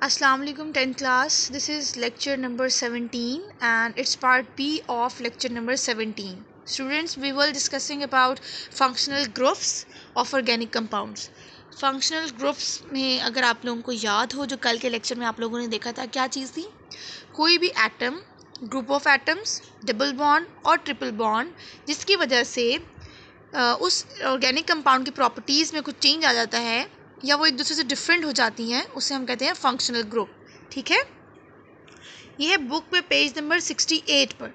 Assalamu alaikum 10th class. This is lecture number 17 and it's part B of lecture number 17. Students, we were discussing about functional groups of organic compounds. Functional groups में अगर आप लोगों को याद हो जो कल के लेक्चर में आप लोगों ने देखा था, क्या चीज़ थी? कोई भी atom, group of atoms, double bond और ट्रिपल बॉन्ड जिसकी वजह से उस ऑर्गेनिक कंपाउंड की प्रॉपर्टीज़ में कुछ चेंज आ जाता है या वो एक दूसरे से डिफरेंट हो जाती हैं, उसे हम कहते हैं फंक्शनल ग्रुप. ठीक है, ये है बुक पे पेज नंबर 68 पर.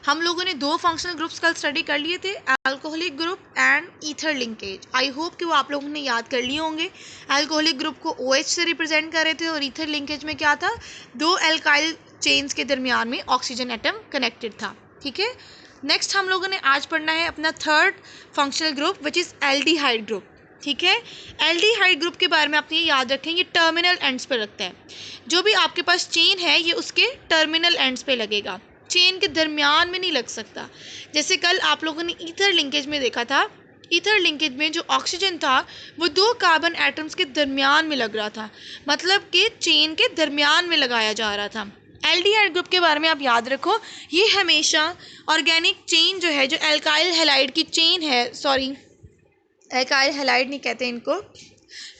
हम लोगों ने दो फंक्शनल ग्रुप्स कल स्टडी कर लिए थे, alcoholic group and ether linkage. I hope कि वो आप लोगों ने याद कर लिए होंगे. अल्कोहलिक ग्रुप को OH से रिप्रेजेंट कर रहे थे और ईथर लिंकेज में क्या था, दो एल्काइल चेन्स के दरमियान में ऑक्सीजन एटम कनेक्टेड था. ठीक है, नेक्स्ट हम लोगों ने आज पढ़ना है अपना third functional group which is aldehyde group. ठीक है, एल्डिहाइड ग्रुप के बारे में आपने ये याद रखें, ये टर्मिनल एंड्स पे लगता है. जो भी आपके पास चेन है ये उसके टर्मिनल एंड्स पे लगेगा, चेन के दरमियान में नहीं लग सकता. जैसे कल आप लोगों ने ईथर लिंकेज में देखा था, ईथर लिंकेज में जो ऑक्सीजन था वो दो कार्बन एटम्स के दरमियान में लग रहा था, मतलब कि चेन के दरमियान में लगाया जा रहा था. एल्डिहाइड ग्रुप के बारे में आप याद रखो, ये हमेशा ऑर्गेनिक चेन जो है, जो एल्काइल हैलाइड की चेन है, सॉरी एल्काइल हैलाइड नहीं कहते इनको,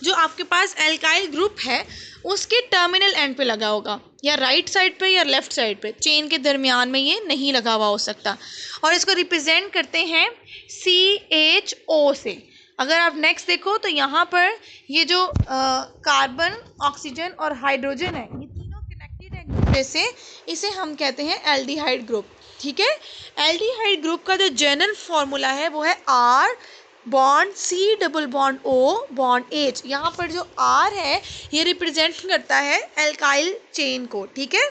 जो आपके पास एल्काइल ग्रुप है उसके टर्मिनल एंड पे लगा होगा, या राइट साइड पे या लेफ्ट साइड पे, चेन के दरमियान में ये नहीं लगा हुआ हो सकता. और इसको रिप्रेजेंट करते हैं CHO से. अगर आप नेक्स्ट देखो तो यहाँ पर ये जो कार्बन, ऑक्सीजन और हाइड्रोजन है, ये तीनों कनेक्टेड है एक दूसरे से, इसे हम कहते हैं एल्डिहाइड ग्रुप. ठीक है, एल्डिहाइड ग्रुप का जो जनरल फॉर्मूला है वो है R bond C double bond O bond H. यहाँ पर जो R है ये रिप्रेजेंट करता है एल्काइल चेन को. ठीक है,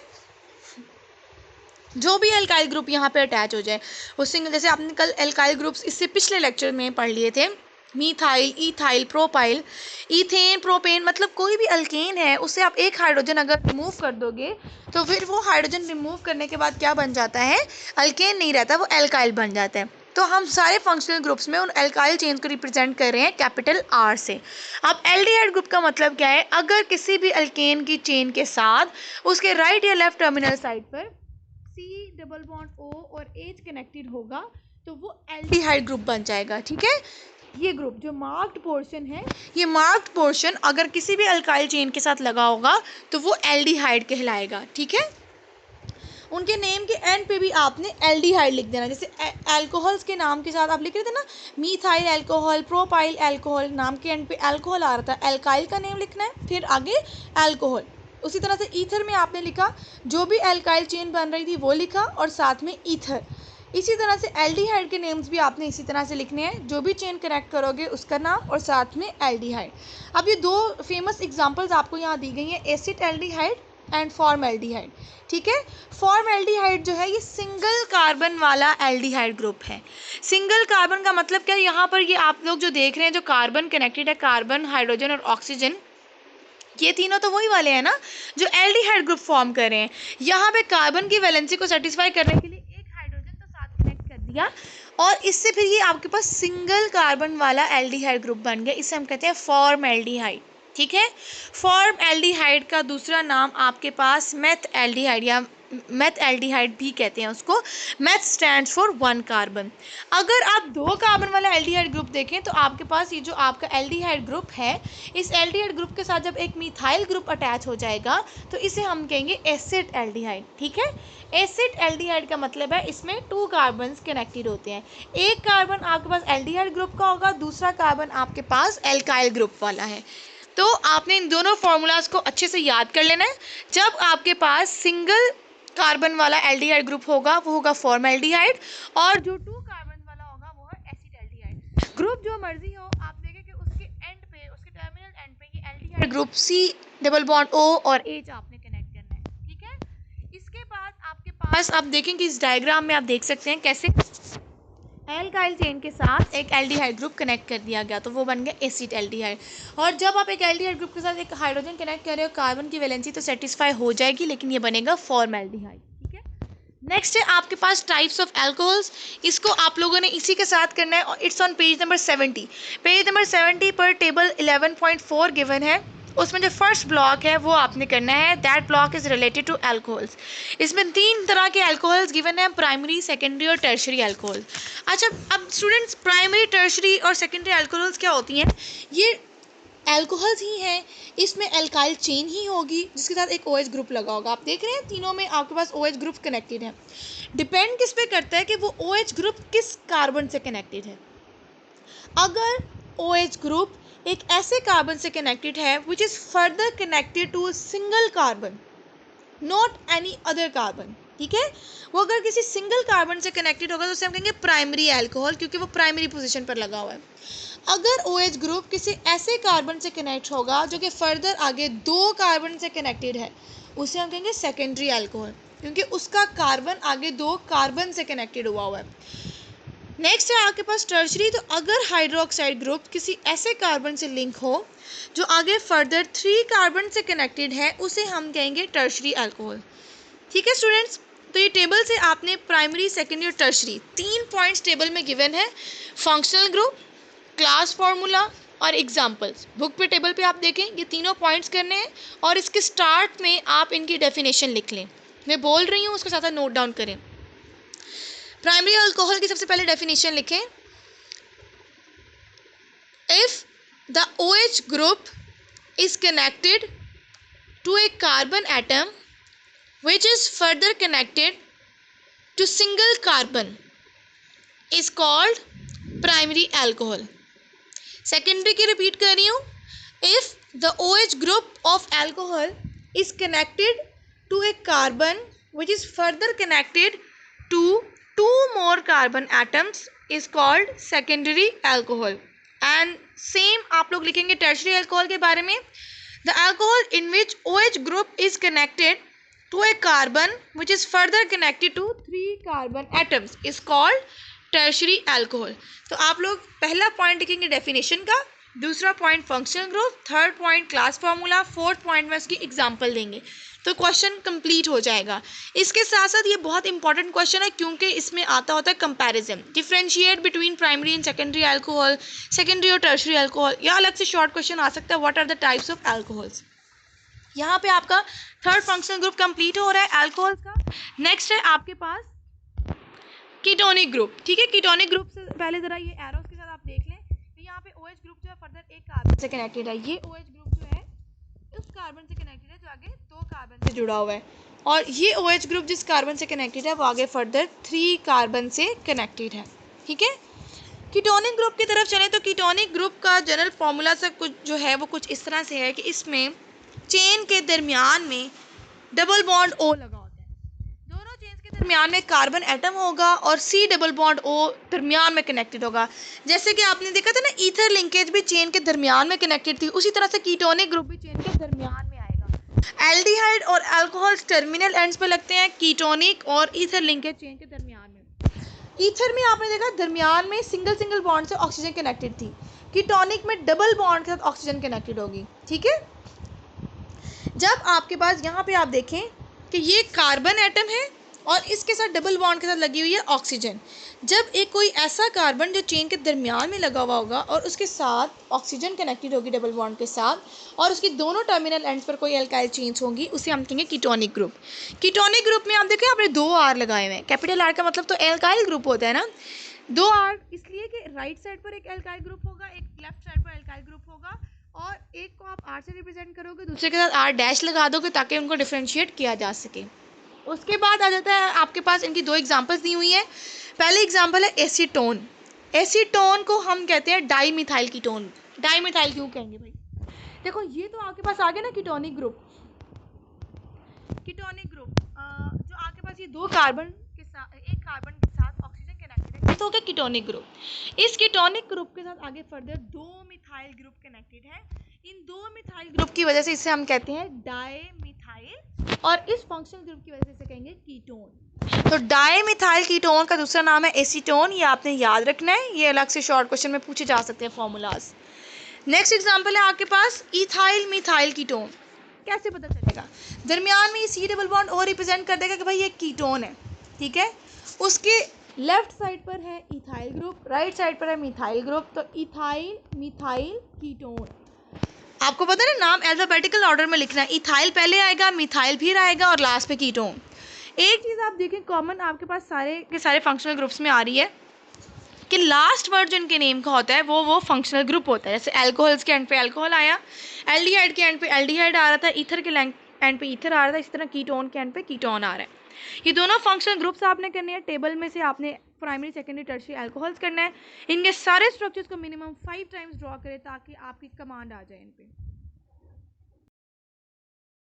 जो भी एल्काइल ग्रुप यहाँ पे अटैच हो जाए वो सिंगल, जैसे आपने कल एल्काइल ग्रुप्स इससे पिछले लेक्चर में पढ़ लिए थे, methyl, ethyl, propyl, ethane, propane, मतलब कोई भी अल्केन है उससे आप एक हाइड्रोजन अगर रिमूव कर दोगे तो फिर वो हाइड्रोजन रिमूव करने के बाद क्या बन जाता है, अल्केन नहीं रहता, वो एल्काइल बन जाता है. तो हम सारे फंक्शनल ग्रुप्स में उन एल्काइल चेन को रिप्रेजेंट कर रहे हैं कैपिटल R से. अब एल्डिहाइड ग्रुप का मतलब क्या है, अगर किसी भी अल्केन की चेन के साथ उसके राइट या लेफ्ट टर्मिनल साइड पर C डबल बॉन्ड O और H कनेक्टेड होगा तो वो एल्डिहाइड ग्रुप बन जाएगा. ठीक है, ये ग्रुप जो मार्क्ड पोर्शन है, ये मार्क्ड पोर्शन अगर किसी भी अल्काइल चेन के साथ लगा होगा तो वो एल्डिहाइड कहलाएगा. ठीक है, उनके नेम के एंड पे भी आपने एल्डिहाइड लिख देना. जैसे अल्कोहल्स के नाम के साथ आप लिख रहे थे ना, मीथाइल अल्कोहल, प्रोपाइल अल्कोहल, नाम के एंड पे अल्कोहल आ रहा था, एल्काइल का नेम लिखना है, फिर आगे अल्कोहल. उसी तरह से ईथर में आपने लिखा, जो भी एल्काइल चेन बन रही थी वो लिखा और साथ में ईथर. इसी तरह से एल्डिहाइड के नेम्स भी आपने इसी तरह से लिखने हैं, जो भी चेन कनेक्ट करोगे उसका नाम और साथ में एल्डिहाइड. अब ये दो फेमस एग्जांपल्स आपको यहाँ दी गई हैं, एसिड एल्डिहाइड एंड फॉर्मल्डिहाइड. ठीक है, फॉर्मल्डिहाइड जो है ये सिंगल कार्बन वाला एल्डिहाइड ग्रुप है. सिंगल कार्बन का मतलब क्या है, यहाँ पर ये आप लोग जो देख रहे हैं जो कार्बन कनेक्टेड है, कार्बन, हाइड्रोजन और ऑक्सीजन, ये तीनों तो वही वाले हैं ना जो एल्डिहाइड ग्रुप फॉर्म कर रहे हैं. यहाँ पे कार्बन की वैलेंसी को सेटिस्फाई करने के लिए एक हाइड्रोजन तो साथ कनेक्ट कर दिया और इससे फिर ये आपके पास सिंगल कार्बन वाला एल्डिहाइड ग्रुप बन गया, इसे हम कहते हैं फॉर्मल्डिहाइड. ठीक है, फॉर्मल्डिहाइड का दूसरा नाम आपके पास मेथ एल्डिहाइड या मेथ एल्डिहाइड भी कहते हैं उसको. Meth stands for one carbon. अगर आप दो कार्बन वाला एल्डिहाइड ग्रुप देखें तो आपके पास ये जो आपका एल्डिहाइड ग्रुप है, इस एल्डिहाइड ग्रुप के साथ जब एक मिथाइल ग्रुप अटैच हो जाएगा तो इसे हम कहेंगे एसिड एल्डिहाइड. ठीक है, एसिड एल्डिहाइड का मतलब है इसमें टू कार्बन कनेक्टेड होते हैं. एक कार्बन आपके पास एल्डिहाइड ग्रुप का होगा, दूसरा कार्बन आपके पास एल्काइल ग्रुप वाला है. तो आपने इन दोनों फॉर्मूलाज को अच्छे से याद कर लेना है. जब आपके पास सिंगल कार्बन वाला एल्डिहाइड ग्रुप होगा वो होगा फॉर्मल्डिहाइड, और जो टू कार्बन वाला होगा वो है एसिड एल्डिहाइड. ग्रुप जो मर्जी हो, आप देखें कि उसके एंड पे, उसके टर्मिनल एंड पे ये aldehyde group C double bond O और H आपने कनेक्ट करना है. ठीक है, इसके बाद आपके पास आप देखें कि इस डायग्राम में आप देख सकते हैं कैसे एल्काइल चेन के साथ एक एल्डिहाइड ग्रुप कनेक्ट कर दिया गया, तो वो बन गया एसिड एल्डिहाइड. और जब आप एक एल्डिहाइड ग्रुप के साथ एक हाइड्रोजन कनेक्ट कर रहे हो, कार्बन की वैलेंसी तो सेटिस्फाई हो जाएगी, लेकिन ये बनेगा फॉर्मल्डिहाइड. ठीक है, नेक्स्ट है आपके पास टाइप्स ऑफ अल्कोहल्स. इसको आप लोगों ने इसी के साथ करना है और it's on page number 70. Page number 70 पर टेबल 11.4 गिवन है. उसमें जो फर्स्ट ब्लॉक है वो आपने करना है, that block is related to alcohols. इसमें 3 तरह के अल्कोहल्स गिवन है, प्राइमरी, सेकेंडरी और टर्शरी अल्कोहल। अच्छा, अब स्टूडेंट्स प्राइमरी, टर्शरी और सेकेंडरी अल्कोहल्स क्या होती हैं? ये अल्कोहल्स ही हैं, इसमें अल्काइल चेन ही होगी जिसके साथ एक OH ग्रुप लगा होगा। आप देख रहे हैं तीनों में आपके पास OH ग्रुप कनेक्टेड है। डिपेंड किस पे करता है कि वो OH ग्रुप किस कार्बन से कनेक्टेड है। अगर OH ग्रुप एक ऐसे कार्बन से कनेक्टेड है which is further connected to single carbon, not any other carbon, ठीक है, वो अगर किसी सिंगल कार्बन से कनेक्टेड होगा तो उसे हम कहेंगे प्राइमरी अल्कोहल, क्योंकि वो प्राइमरी पोजीशन पर लगा हुआ है। अगर OH ग्रुप किसी ऐसे कार्बन से कनेक्ट होगा जो कि फर्दर आगे 2 कार्बन से कनेक्टेड है, उसे हम कहेंगे सेकेंडरी अल्कोहल, क्योंकि उसका कार्बन आगे 2 कार्बन से कनेक्टेड हुआ है। नेक्स्ट है आपके पास टर्शरी। तो अगर हाइड्रोक्साइड ग्रुप किसी ऐसे कार्बन से लिंक हो जो आगे फर्दर 3 कार्बन से कनेक्टेड है, उसे हम कहेंगे टर्शरी अल्कोहल। ठीक है स्टूडेंट्स, तो ये टेबल से आपने प्राइमरी, सेकेंडरी और टर्शरी 3 पॉइंट्स टेबल में गिवन है, फंक्शनल ग्रुप, क्लास फार्मूला और एग्जाम्पल्स। बुक पे टेबल पे आप देखें, ये तीनों पॉइंट्स करने हैं और इसके स्टार्ट में आप इनकी डेफिनेशन लिख लें। मैं बोल रही हूँ, उसके साथ साथ नोट डाउन करें। प्राइमरी अल्कोहल की सबसे पहले डेफिनेशन लिखें, if the OH group is connected to a carbon atom which is further connected to single carbon is called primary alcohol. Secondary की रिपीट कर रही हूँ, if the OH group of alcohol is connected to a carbon which is further connected to 2 more carbon atoms is called secondary alcohol. And same आप लोग लिखेंगे tertiary alcohol के बारे में, the alcohol in which OH group is connected to a carbon which is further connected to 3 carbon atoms is called tertiary alcohol. तो आप लोग पहला पॉइंट लिखेंगे डेफिनेशन का, दूसरा point functional group, third point class formula, fourth point में उसकी example देंगे, तो क्वेश्चन कंप्लीट हो जाएगा। इसके साथ साथ ये बहुत इंपॉर्टेंट क्वेश्चन है क्योंकि इसमें आता होता है comparison, differentiate between primary and secondary alcohol, secondary और टर्शरी अल्कोहल, या अलग से शॉर्ट क्वेश्चन आ सकता है, what are the types of alcohols. यहाँ पे आपका थर्ड फंक्शनल ग्रुप कंप्लीट हो रहा है अल्कोहल का। नेक्स्ट है आपके पास कीटोनिक ग्रुप। ठीक है, कीटोनिक ग्रुप से पहले जरा ये एरोस के साथ आप देख लें, तो यहाँ पे OH ग्रुप जो है फर्दर एक कार्बन से कनेक्टेड है, ये OH ग्रुप जो है उस कार्बन से कनेक्टेड है जो आगे 2 कार्बन से जुड़ा हुआ है, और ये OH ग्रुप जिस कार्बन से कनेक्टेड है वो आगे फर्दर 3 कार्बन से कनेक्टेड है। ठीक है, कीटोनिक ग्रुप की तरफ चलें तो कीटोनिक ग्रुप का जनरल फार्मूला से कुछ जो है वो कुछ इस तरह से है कि इसमें चेन के दरमियान में डबल बॉन्ड O लगा होता है, दोनों चेन्स के दरमियान में कार्बन एटम होगा और C डबल बॉन्ड O दरमियान में कनेक्टेड होगा। जैसे कि आपने देखा था ना, ईथर लिंकेज भी चेन के दरमियान में कनेक्टेड थी, उसी तरह से कीटोनिक ग्रुप भी चेन के दरमियान में आएगा। एल्डिहाइड और अल्कोहल्स टर्मिनल एंड्स पे लगते हैं, कीटोनिक और ईथर लिंकेज चेन के दरमियान में। ईथर में आपने देखा दरमियान में सिंगल बॉन्ड से ऑक्सीजन कनेक्टेड थी, कीटोनिक में डबल बॉन्ड के साथ ऑक्सीजन कनेक्टेड होगी। ठीक है, जब आपके पास यहाँ पे आप देखें कि ये कार्बन एटम है और इसके साथ डबल बॉन्ड के साथ लगी हुई है ऑक्सीजन, जब एक कोई ऐसा कार्बन जो चेन के दरमियान में लगा हुआ होगा और उसके साथ ऑक्सीजन कनेक्टेड होगी डबल बॉन्ड के साथ, और उसकी दोनों टर्मिनल एंड्स पर कोई अल्काइल चेन्स होंगी, उसे हम कहेंगे कीटोनिक ग्रुप। कीटोनिक ग्रुप में आप देखें आपने 2 R लगाए हुए हैं, कैपिटल R का मतलब तो अल्काइल ग्रुप होता है ना, 2 R इसलिए कि राइट साइड पर एक अल्काइल ग्रुप होगा, एक लेफ्ट साइड पर अल्काइल ग्रुप होगा, और एक को आप R से रिप्रेजेंट करोगे, दूसरे के साथ R डैश लगा दोगे ताकि उनको डिफ्रेंशिएट किया जा सके। उसके बाद आ जाता है आपके पास इनकी 2 एग्जांपल्स दी हुई हैं। पहले एग्जांपल है एसीटोन। एसीटोन को हम कहते हैं di methyl ketone. Di methyl क्यों कहेंगे भाई? देखो ये तो आपके पास आ गया ना कीटोनिक ग्रुप, जो आपके पास ये 2 कार्बन के साथ, एक कार्बन के साथ ऑक्सीजन कनेक्टेड है, ये तो हो गया कीटोनिक ग्रुप। इस कीटोनिक ग्रुप के साथ आगे फर्दर 2 मिथाइल ग्रुप कनेक्टेड है, इन 2 मिथाइल ग्रुप की वजह से इसे हम कहते हैं डाई मिथाइल, और इस फंक्शनल ग्रुप की वजह से इसे कहेंगे कीटोन। तो डाई मिथाइल कीटोन का दूसरा नाम है एसीटोन, ये आपने याद रखना है, ये अलग से शॉर्ट क्वेश्चन में पूछे जा सकते हैं फॉर्मूलाज। नेक्स्ट एग्जांपल है आपके पास इथाइल मिथाइल कीटोन। कैसे पता चलेगा? दरमियान में ये C double bond O represent कर देगा कि भाई ये कीटोन है। ठीक है, उसके लेफ्ट साइड पर है इथाइल ग्रुप, राइट साइड पर है मिथाइल ग्रुप, तो इथाइल मिथाइल कीटोन। आपको पता है ना, नाम अल्फाबेटिकल ऑर्डर में लिखना है। इथाइल पहले आएगा, मिथाइल फिर आएगा और लास्ट पे कीटोन। एक चीज़ आप देखें कॉमन आपके पास सारे के सारे फंक्शनल ग्रुप्स में आ रही है कि लास्ट वर्ड जो इनके नेम का होता है वो फंक्शनल ग्रुप होता है। जैसे एल्कोहल्स के एंड पे एल्कोहल आया, एल्डिहाइड के एंड पे एल्डिहाइड आ रहा था, ईथर के एंड पे ईथर आ रहा था, इसी तरह कीटोन के एंड पे कीटोन आ रहा है। ये दोनों फंक्शनल ग्रुप्स आपने करने हैं। टेबल में से आपने प्राइमरी सेकेंडरी टर्शियरी एल्कोहल्स करना है। इनके सारे स्ट्रक्चर्स को मिनिमम 5 टाइम्स ड्रॉ करें ताकि आपकी कमांड आ जाए इन पे।